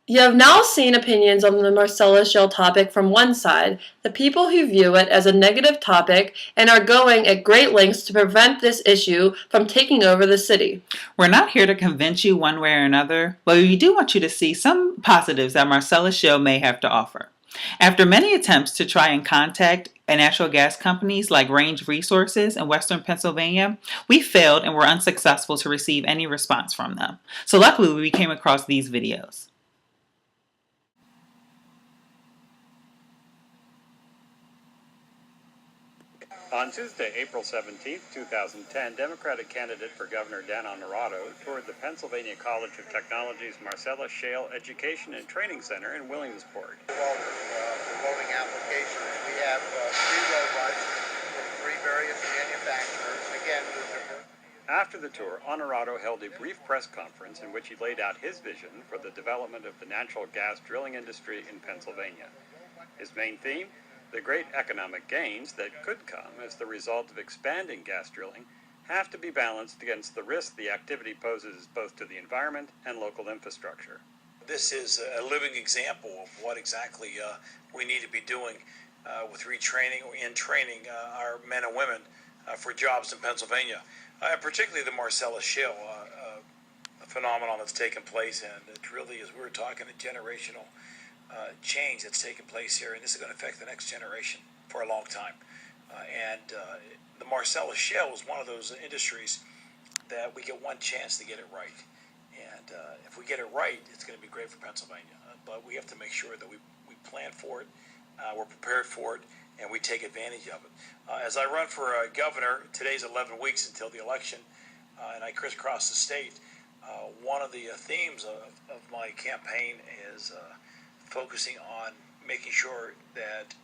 You have now seen opinions on the Marcellus Shale topic from one side, the people who view it as a negative topic and are going at great lengths to prevent this issue from taking over the city. We're not here to convince you one way or another, but we do want you to see some positives that Marcellus Shale may have to offer. After many attempts to try and contact natural gas companies like Range Resources in western Pennsylvania, we failed and were unsuccessful to receive any response from them. So luckily we came across these videos. On Tuesday, April 17, 2010, Democratic candidate for Governor Dan Honorato toured the Pennsylvania College of Technology's Marcellus Shale Education and Training Center in Williamsport. For voting applications, we have 3 robots from 3 various manufacturers. Again, After the tour, Honorato held a brief press conference in which he laid out his vision for the development of the natural gas drilling industry in Pennsylvania. His main theme? The great economic gains that could come as the result of expanding gas drilling have to be balanced against the risk the activity poses both to the environment and local infrastructure. This is a living example of what exactly we need to be doing with retraining and training our men and women for jobs in Pennsylvania, and particularly the Marcellus Shale phenomenon that's taken place. And it really, as we were talking, a generational change that's taken place here, and this is going to affect the next generation for a long time. The Marcellus Shale is one of those industries that we get one chance to get it right. And if we get it right, it's going to be great for Pennsylvania. But we have to make sure that we plan for it, we're prepared for it, and we take advantage of it. As I run for governor, today's 11 weeks until the election, and I crisscross the state, one of the themes of my campaign is focusing on making sure that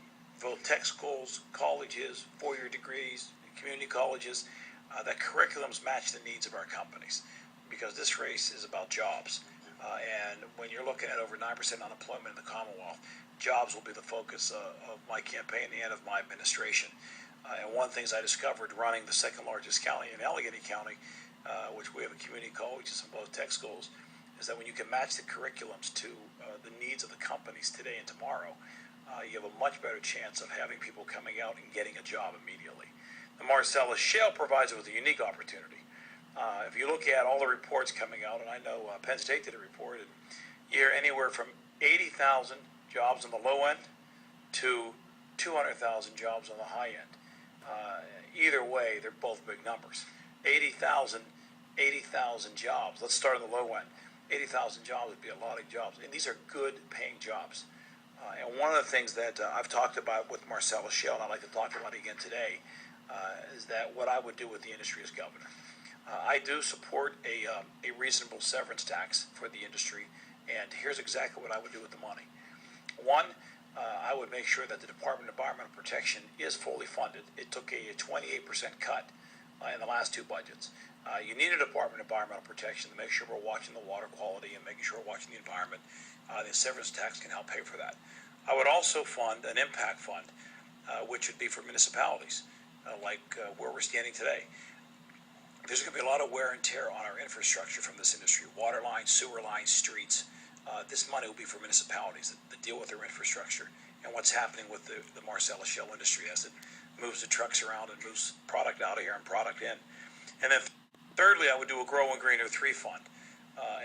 both tech schools, colleges, 4-year degrees, community colleges, that curriculums match the needs of our companies. Because this race is about jobs. And when you're looking at over 9% unemployment in the Commonwealth, jobs will be the focus of my campaign and of my administration. And one of the things I discovered running the second largest county in Allegheny County, which we have a community colleges and both tech schools, is that when you can match the curriculums to the needs of the companies today and tomorrow, you have a much better chance of having people coming out and getting a job immediately. The Marcellus Shale provides it with a unique opportunity. If you look at all the reports coming out, and I know Penn State did a report, and you hear anywhere from 80,000 jobs on the low end to 200,000 jobs on the high end. Either way, they're both big numbers. 80,000 jobs. Let's start on the low end. 80,000 jobs would be a lot of jobs, and these are good paying jobs. And one of the things that I've talked about with Marcellus Shale, and I'd like to talk about it again today, is that what I would do with the industry as governor. I do support a reasonable severance tax for the industry, and here's exactly what I would do with the money. One, I would make sure that the Department of Environmental Protection is fully funded. It took a 28% cut in the last 2 budgets. You need a Department of Environmental Protection to make sure we're watching the water quality and making sure we're watching the environment. The severance tax can help pay for that. I would also fund an impact fund, which would be for municipalities, like where we're standing today. There's going to be a lot of wear and tear on our infrastructure from this industry, water lines, sewer lines, streets. This money will be for municipalities that deal with their infrastructure and what's happening with the Marcellus Shale industry as it moves the trucks around and moves product out of here and product in. And then thirdly, I would do a Grow and Greener 3 fund.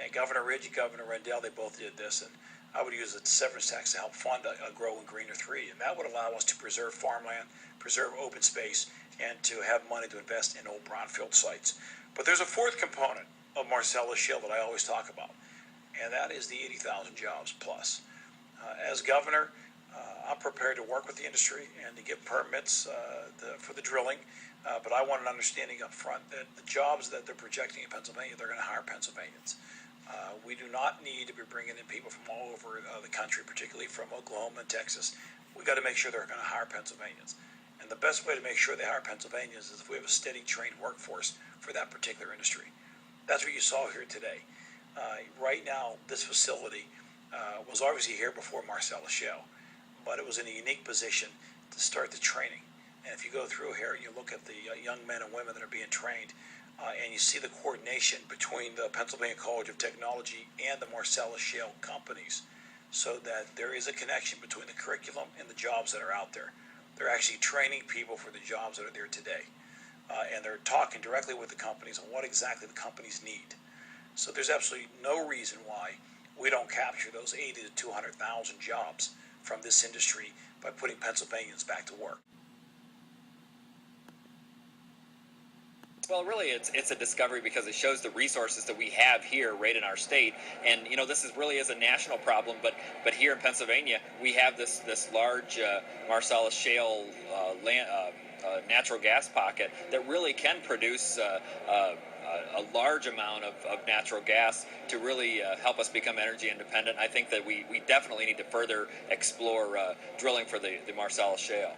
And Governor Ridge and Governor Rendell, they both did this, and I would use the severance tax to help fund a Grow and Greener 3. And that would allow us to preserve farmland, preserve open space, and to have money to invest in old brownfield sites. But there's a fourth component of Marcellus Shale that I always talk about, and that is the 80,000 jobs plus. As governor, I'm prepared to work with the industry and to give permits for the drilling, but I want an understanding up front that the jobs that they're projecting in Pennsylvania, they're going to hire Pennsylvanians. We do not need to be bringing in people from all over the country, particularly from Oklahoma and Texas. We've got to make sure they're going to hire Pennsylvanians. And the best way to make sure they hire Pennsylvanians is if we have a steady trained workforce for that particular industry. That's what you saw here today. Right now, this facility was obviously here before Marcellus Shale, but it was in a unique position to start the training. And if you go through here and you look at the young men and women that are being trained, and you see the coordination between the Pennsylvania College of Technology and the Marcellus Shale companies, so that there is a connection between the curriculum and the jobs that are out there. They're actually training people for the jobs that are there today, and they're talking directly with the companies on what exactly the companies need. So there's absolutely no reason why we don't capture those 80 to 200,000 jobs from this industry by putting Pennsylvanians back to work. Well, really, it's a discovery because it shows the resources that we have here right in our state, and this is a national problem. But here in Pennsylvania, we have this large Marcellus Shale natural gas pocket that really can produce a large amount of natural gas to really help us become energy independent. I think that we definitely need to further explore drilling for the Marcellus Shale.